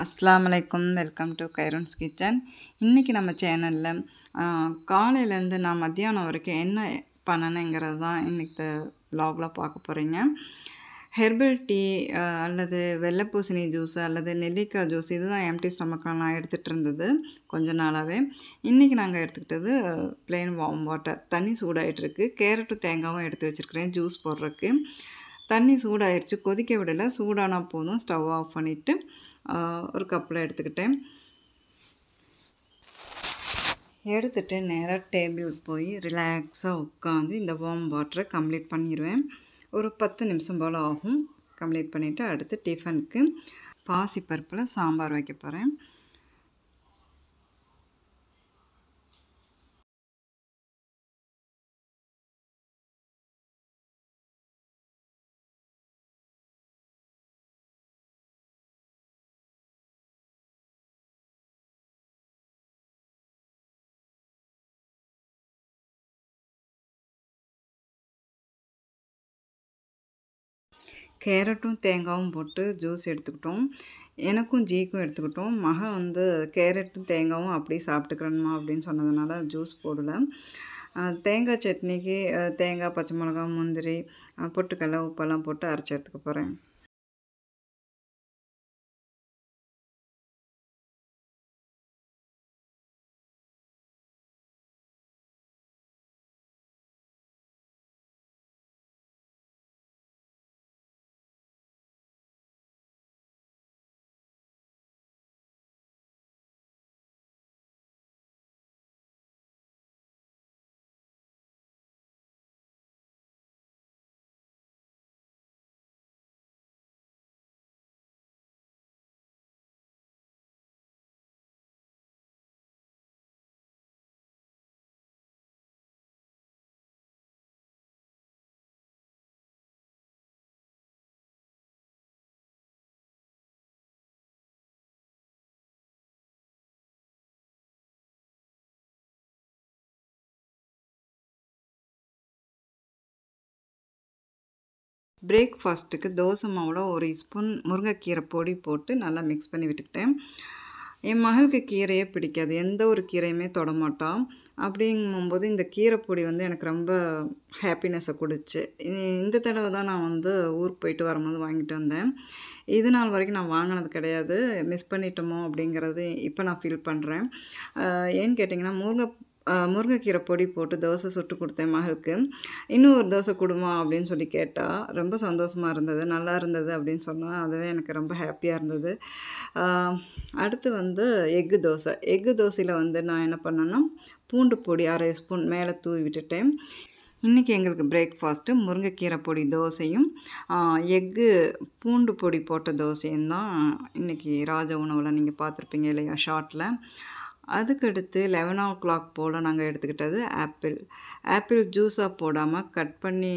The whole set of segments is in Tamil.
அஸ்ஸலாமு அலைக்கும். Welcome to Khairon's kitchen. இன்றைக்கி நம்ம சேனலில் காலையிலேருந்து நான் மத்தியானம் வரைக்கும் என்ன பண்ணணுங்கிறது தான் இன்றைக்கி வ்ளாகில் பார்க்க போகிறீங்க. ஹெர்பல் டீ அல்லது வெள்ளை பூசணி ஜூஸ் அல்லது நெல்லிக்காய் ஜூஸ் இதுதான் எம்டி ஸ்டொமக்கில் நான் எடுத்துகிட்டு இருந்தது கொஞ்ச நாளாகவே. இன்றைக்கி நாங்கள் எடுத்துக்கிட்டது ப்ளெயின் வார்ம் வாட்டர். தண்ணி சூடாகிட்டுருக்கு. கேரட்டும் தேங்காயும் எடுத்து வச்சுருக்கிறேன் ஜூஸ் போடுறதுக்கு. தண்ணி சூடாயிருச்சு, கொதிக்க விடலை. சூடானா போதும், ஸ்டவ் ஆஃப் பண்ணிவிட்டு ஒரு கப்பில் எடுத்துக்கிட்டேன். எடுத்துகிட்டு நேராக டேபிள் போய் ரிலாக்ஸாக உட்காந்து இந்த வார்ம் வாட்டரை கம்ப்ளீட் பண்ணிடுவேன். ஒரு 10 நிமிஷம் போல் ஆகும். கம்ப்ளீட் பண்ணிவிட்டு அடுத்து டிஃபனுக்கு பாசிப்பருப்பில் சாம்பார் வைக்க போகிறேன். கேரட்டும் தேங்காயும் போட்டு ஜூஸ் எடுத்துக்கிட்டோம். எனக்கும் ஜீக்கும் எடுத்துக்கிட்டோம். மகன் கேரட்டும் தேங்காயும் அப்படியே சாப்பிட்டுக்கிறணுமா அப்படின்னு சொன்னதுனால ஜூஸ் போடலை. தேங்காய் சட்னிக்கு தேங்காய், பச்சை மிளகா, முந்திரி, பொட்டுக்கடலை, உப்பெல்லாம் போட்டு அரைச்சி எடுத்துக்க போகிறேன். பிரேக்ஃபாஸ்ட்டுக்கு தோசை மாவில் ஒரு ஸ்பூன் முருங்கைக்கீரை பொடி போட்டு நல்லா மிக்ஸ் பண்ணி விட்டுக்கிட்டேன். என் மகளுக்கு கீரையே பிடிக்காது, எந்த ஒரு கீரையுமே தொடமாட்டான். அப்படிங்கும்போது இந்த கீரை பொடி எனக்கு ரொம்ப ஹாப்பினஸை கொடுச்சு. இந்த தடவை தான் நான் ஊருக்கு போயிட்டு வரும்போது வாங்கிட்டு வந்தேன். இது நாள் வரைக்கும் நான் வாங்கினது கிடையாது. மிஸ் பண்ணிட்டோமோ அப்படிங்கிறது இப்போ நான் ஃபீல் பண்ணுறேன். ஏன்னு கேட்டிங்கன்னா முருங்கைக்கீரை பொடி போட்டு தோசை சுட்டு கொடுத்தேன் மகளுக்கு. இன்னும் ஒரு தோசை கொடுமா அப்படின்னு சொல்லி கேட்டால் ரொம்ப சந்தோஷமாக இருந்தது. நல்லா இருந்தது அப்படின்னு சொன்னால் அதுவே எனக்கு ரொம்ப ஹாப்பியாக இருந்தது. அடுத்து எக்கு தோசை. எக்கு தோசையில் நான் என்ன பண்ணேன்னா பூண்டு பொடி 1/2 ஸ்பூன் மேலே தூவி விட்டுட்டேன். இன்றைக்கி எங்களுக்கு பிரேக்ஃபாஸ்ட்டு முருங்கைக்கீரை பொடி தோசையும் எக்கு பூண்டு பொடி போட்ட தோசையும் தான் இன்றைக்கி ராஜ உணவில் நீங்கள் பார்த்துருப்பீங்க இல்லையா ஷார்ட்டில். அதுக்கடுத்து 11 போல் நாங்கள் எடுத்துக்கிட்டது ஆப்பிள் ஜூஸாக போடாமல் கட் பண்ணி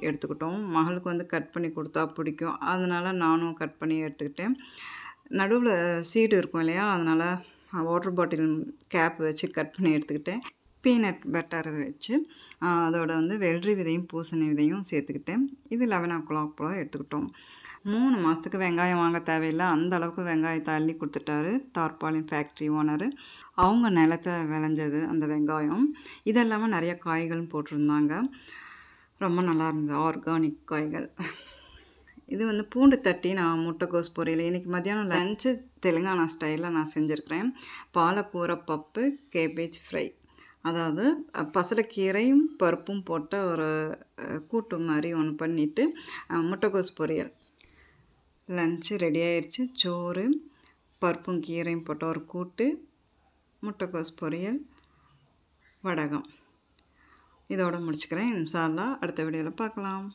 எடுத்துக்கிட்டோம். மகளுக்கு கட் பண்ணி கொடுத்தா பிடிக்கும், அதனால் நானும் கட் பண்ணி எடுத்துக்கிட்டேன். நடுவில் சீடு இருக்கும் இல்லையா, அதனால் வாட்டர் பாட்டில் கேப் வச்சு கட் பண்ணி எடுத்துக்கிட்டேன். பீனட் பட்டர் வச்சு அதோட வெள்ளரி விதையும் பூசணி விதையும் சேர்த்துக்கிட்டேன். இது 11 போல் எடுத்துக்கிட்டோம். 3 மாதத்துக்கு வெங்காயம் வாங்க தேவையில்லை, அந்த அளவுக்கு வெங்காயத்தை அள்ளி கொடுத்துட்டாரு தார்பாலின் ஃபேக்ட்ரி ஓனரு. அவங்க நிலத்தை விளைஞ்சது அந்த வெங்காயம். இதெல்லாமல் நிறைய காய்களும் போட்டிருந்தாங்க. ரொம்ப நல்லா இருந்தது, ஆர்கானிக் காய்கள். இது பூண்டு தட்டி நான் முட்டைக்கோஸ் பொரியல். இன்றைக்கி மத்தியானம் லஞ்சு தெலுங்கானா ஸ்டைலில் நான் செஞ்சுருக்கிறேன். பாலக்கூரை பப்பு கேபேஜ் ஃப்ரை, அதாவது பசலைக்கீரையும் பருப்பும் போட்ட ஒரு கூட்டு மாதிரி ஒன்று பண்ணிவிட்டு முட்டைக்கோஸ் பொரியல். லஞ்சு ரெடி ஆயிடுச்சு. சோறு, பருப்பும் கீரையும் போட்ட ஒரு கூட்டு, முட்டைக்கோஸ் பொரியல், வடகம். இதோடு முடிச்சுக்கிறேன். இன்ஷா அல்லாஹ் அடுத்த வீடியோவில் பார்க்கலாம்.